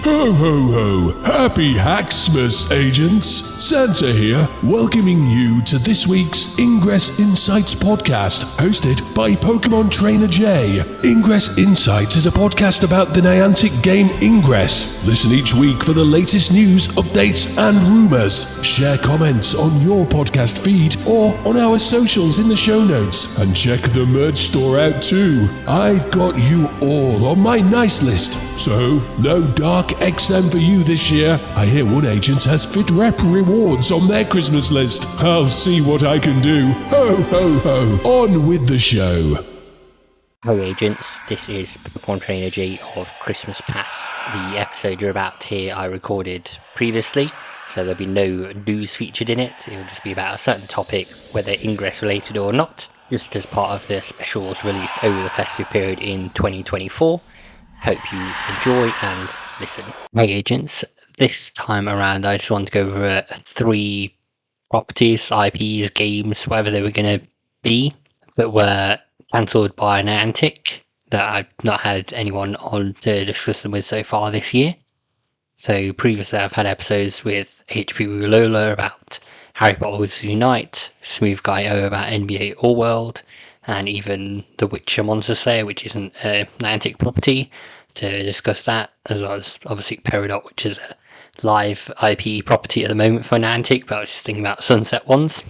Ho ho ho! Happy XMas, agents! Santa here, welcoming you to this week's Ingress Insights podcast, hosted by Pokemon Trainer J. Ingress Insights is a podcast about the Niantic game Ingress. Listen each week for the latest news, updates, and rumors. Share comments on your podcast feed or on our socials in the show notes, and check the merch store out too. I've got you all on my nice list, so no Dark XM for you this year. I hear one agent has Fit Rep rewards on their Christmas list. I'll see what I can do. Ho ho ho! On with the show. Hello agents, this is Pokemon Trainer J of Christmas Pass. The episode you're about to hear I recorded previously, so there'll be no news featured in it. It'll just be about a certain topic, whether Ingress related or not, just as part of the specials released over the festive period in 2024. Hope you enjoy and listen. Hey agents, this time around I just want to go over 3 properties, IPs, games, whatever they were going to be, that were cancelled by Niantic, that I've not had anyone on to discuss them with so far this year. So previously I've had episodes with HP Lola about Harry Potter Wizards Unite, Smooth Guy O about NBA All World, and even The Witcher Monster Slayer, which isn't a Niantic property, to discuss that, as well as obviously Peridot, which is a live IP property at the moment for Niantic, but I was just thinking about Sunset ones.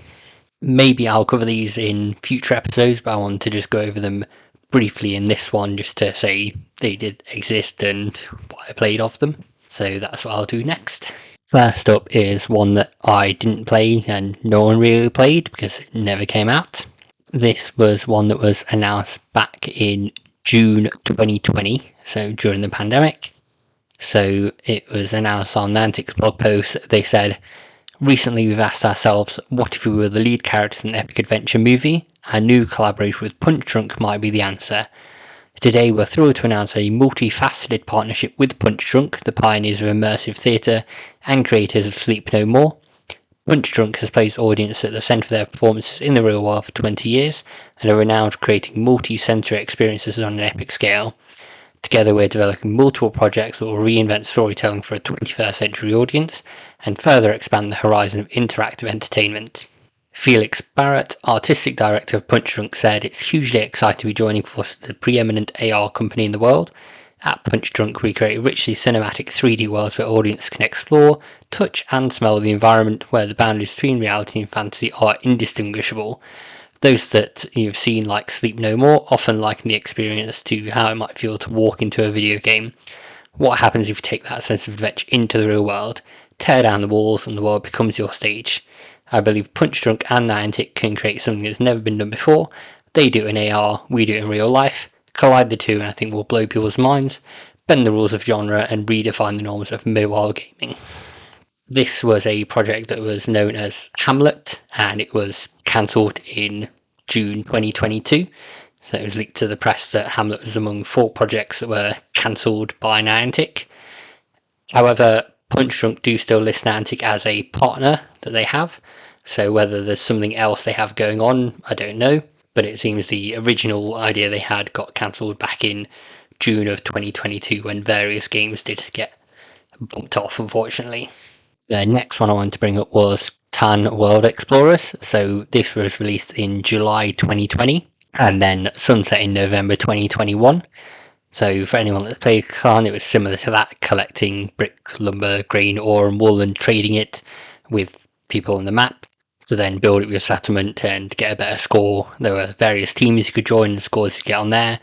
Maybe I'll cover these in future episodes, but I want to just go over them briefly in this one, just to say they did exist and what I played of them. So that's what I'll do next. First up is one that I didn't play and no one really played because it never came out. This was one that was announced back in June 2020, so during the pandemic. So it was announced on Niantic's blog post. They said, recently we've asked ourselves, what if we were the lead characters in an epic adventure movie? A new collaboration with Punch Drunk might be the answer. Today we're thrilled to announce a multifaceted partnership with Punch Drunk, the pioneers of immersive theatre and creators of Sleep No More. Punch Drunk has placed audience at the centre of their performances in the real world for 20 years and are renowned for creating multi-sensory experiences on an epic scale. Together we're developing multiple projects that will reinvent storytelling for a 21st century audience and further expand the horizon of interactive entertainment. Felix Barrett, artistic director of Punch Drunk, said, it's hugely exciting to be joining forces with the preeminent AR company in the world. At Punch Drunk we create richly cinematic 3D worlds where audiences can explore, touch and smell the environment, where the boundaries between reality and fantasy are indistinguishable. Those that you've seen like Sleep No More often liken the experience to how it might feel to walk into a video game. What happens if you take that sense of adventure into the real world, tear down the walls and the world becomes your stage? I believe Punch Drunk and Niantic can create something that's never been done before. They do it in AR, we do it in real life. Collide the two and I think we'll blow people's minds, bend the rules of genre and redefine the norms of mobile gaming. This was a project that was known as Hamlet, and it was cancelled in June 2022. So it was leaked to the press that Hamlet was among 4 projects that were cancelled by Niantic. However, Punch Drunk do still list Niantic as a partner that they have, so whether there's something else they have going on, I don't know, but it seems the original idea they had got cancelled back in June of 2022 when various games did get bumped off, unfortunately. The next one I wanted to bring up was Tan World Explorers. So this was released in July 2020 and then sunset in November 2021. So for anyone that's played Clan, it was similar to that, collecting brick, lumber, grain, ore and wool and trading it with people on the map to then build up your settlement and get a better score. There were various teams you could join, the scores you get on there.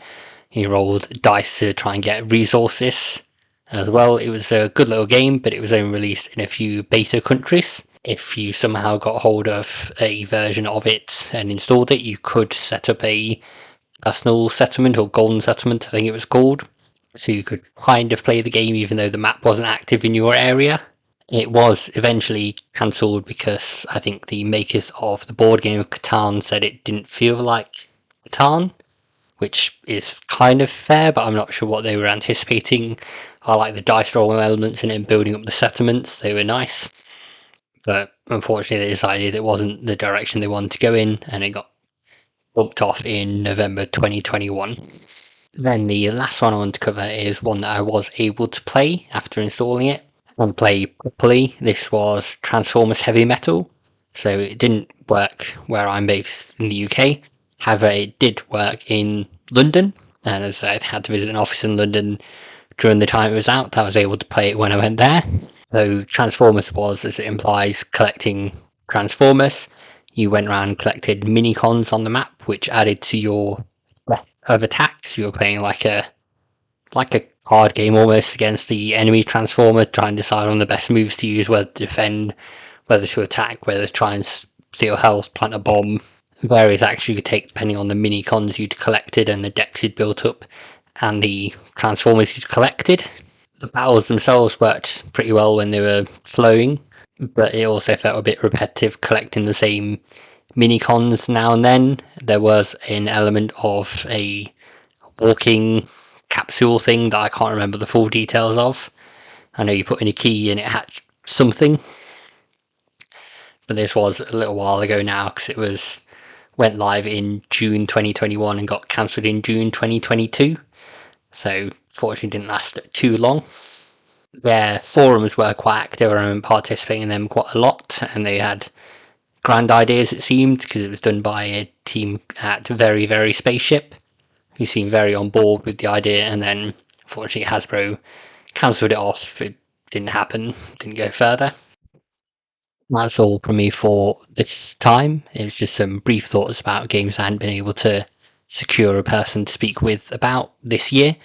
You rolled dice to try and get resources as well. It was a good little game, but it was only released in a few beta countries. If you somehow got hold of a version of it and installed it, you could set up a personal settlement or golden settlement, I think it was called, so you could kind of play the game even though the map wasn't active in your area. It was eventually cancelled because I think the makers of the board game of Catan said it didn't feel like Catan, which is kind of fair, but I'm not sure what they were anticipating. I like the dice rolling elements in it and building up the settlements, they were nice. But unfortunately they decided it wasn't the direction they wanted to go in and it got bumped off in November 2021. Then the last one I want to cover is one that I was able to play after installing it and play properly. This was Transformers Heavy Metal. So it didn't work where I'm based in the UK. However, it did work in London. And as I had to visit an office in London during the time it was out, I was able to play it when I went there. So Transformers was, as it implies, collecting Transformers. You went around and collected mini-cons on the map, which added to your of attacks. You were playing like a card game almost against the enemy Transformer, trying to decide on the best moves to use, whether to defend, whether to attack, whether to try and steal health, plant a bomb. Various actions you could take depending on the mini cons you'd collected and the decks you'd built up and the Transformers you'd collected. The battles themselves worked pretty well when they were flowing, but it also felt a bit repetitive collecting the same mini cons now and then. There was an element of a walking capsule thing that I can't remember the full details of. I know you put in a key and it had something, but this was a little while ago now because it went live in June 2021 and got cancelled in June 2022. So fortunately didn't last too long. Their forums were quite active. I remember participating in them quite a lot, and they had grand ideas, it seemed, because it was done by a team at Very Very Spaceship, who seemed very on board with the idea, and then unfortunately Hasbro cancelled it off. It didn't happen, didn't go further. That's all from me for this time. It was just some brief thoughts about games I hadn't been able to secure a person to speak with about this year.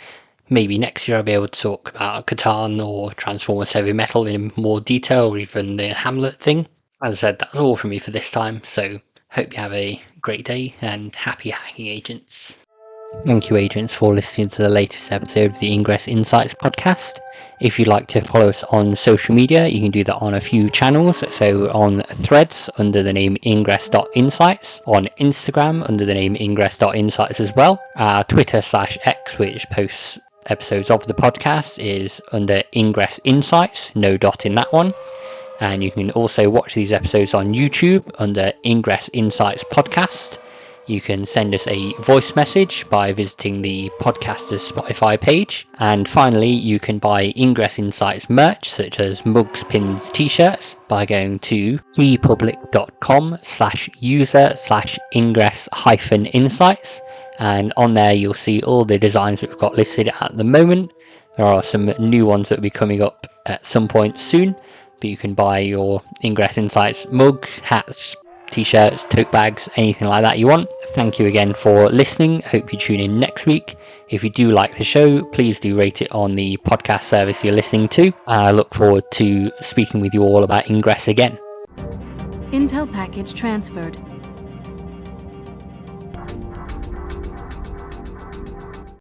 Maybe next year I'll be able to talk about Catan or Transformers Heavy Metal in more detail, or even the Hamlet thing. As I said, that's all from me for this time, so hope you have a great day and happy hacking, agents. Thank you, agents, for listening to the latest episode of the Ingress Insights podcast. If you'd like to follow us on social media, you can do that on a few channels. So on Threads under the name ingress.insights, on Instagram under the name ingress.insights as well. Twitter/X, which posts episodes of the podcast, is under Ingress Insights, no dot in that one. And you can also watch these episodes on YouTube under Ingress Insights Podcast. You can send us a voice message by visiting the podcaster's Spotify page. And finally, you can buy Ingress Insights merch, such as mugs, pins, t-shirts, by going to freepublic.com/user/ingress-insights. And on there, you'll see all the designs that we've got listed at the moment. There are some new ones that will be coming up at some point soon. But you can buy your Ingress Insights mug, hats, t-shirts, tote bags, anything like that you want. Thank you again for listening. Hope you tune in next week. If you do like the show, please do rate it on the podcast service you're listening to. I look forward to speaking with you all about Ingress again. Intel package transferred.